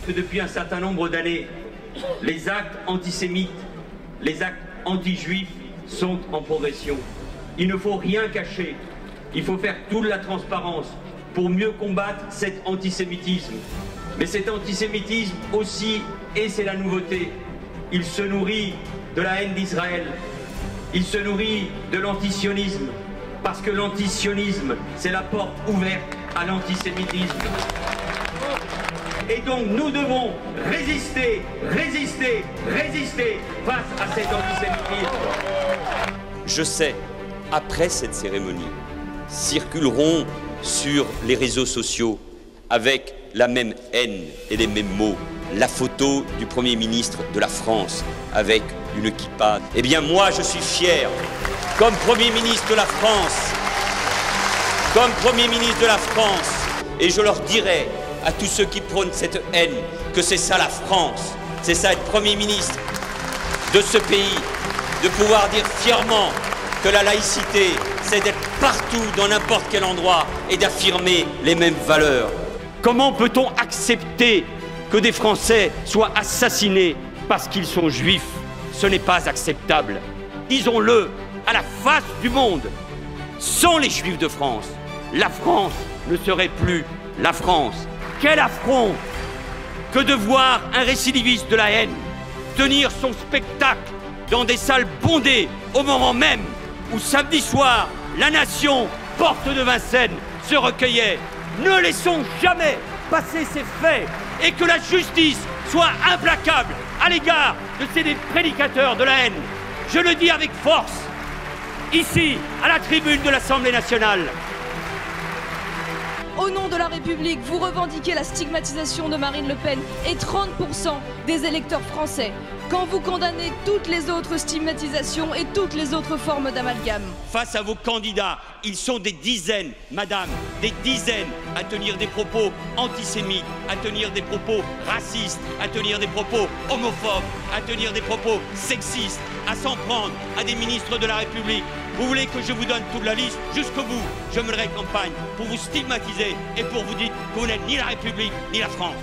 que depuis un certain nombre d'années, les actes antisémites, les actes anti-juifs sont en progression. Il ne faut rien cacher. Il faut faire toute la transparence pour mieux combattre cet antisémitisme. Mais cet antisémitisme aussi, et c'est la nouveauté, il se nourrit de la haine d'Israël. Il se nourrit de l'antisionisme. Parce que l'antisionisme, c'est la porte ouverte à l'antisémitisme. Et donc nous devons résister, résister, résister face à cet antisémitisme. Je sais, après cette cérémonie, circuleront sur les réseaux sociaux avec la même haine et les mêmes mots la photo du Premier ministre de la France avec une kippa. Eh bien moi je suis fier, comme Premier ministre de la France, et je leur dirai à tous ceux qui prônent cette haine que c'est ça la France, c'est ça être Premier ministre de ce pays, de pouvoir dire fièrement que la laïcité, c'est d'être partout, dans n'importe quel endroit, et d'affirmer les mêmes valeurs. Comment peut-on accepter que des Français soient assassinés parce qu'ils sont juifs? Ce n'est pas acceptable. Disons-le à la face du monde. Sans les Juifs de France, la France ne serait plus la France. Quel affront que de voir un récidiviste de la haine tenir son spectacle dans des salles bondées au moment même où samedi soir, la nation, porte de Vincennes, se recueillait. Ne laissons jamais passer ces faits et que la justice soit implacable à l'égard de ces prédicateurs de la haine. Je le dis avec force, ici, à la tribune de l'Assemblée nationale. Au nom de la République, vous revendiquez la stigmatisation de Marine Le Pen et 30% des électeurs français, quand vous condamnez toutes les autres stigmatisations et toutes les autres formes d'amalgame. Face à vos candidats, ils sont des dizaines, madame, des dizaines à tenir des propos antisémites, à tenir des propos racistes, à tenir des propos homophobes, à tenir des propos sexistes, à s'en prendre à des ministres de la République. Vous voulez que je vous donne toute la liste? Jusqu'au bout, je mènerai campagne pour vous stigmatiser et pour vous dire que vous n'êtes ni la République ni la France.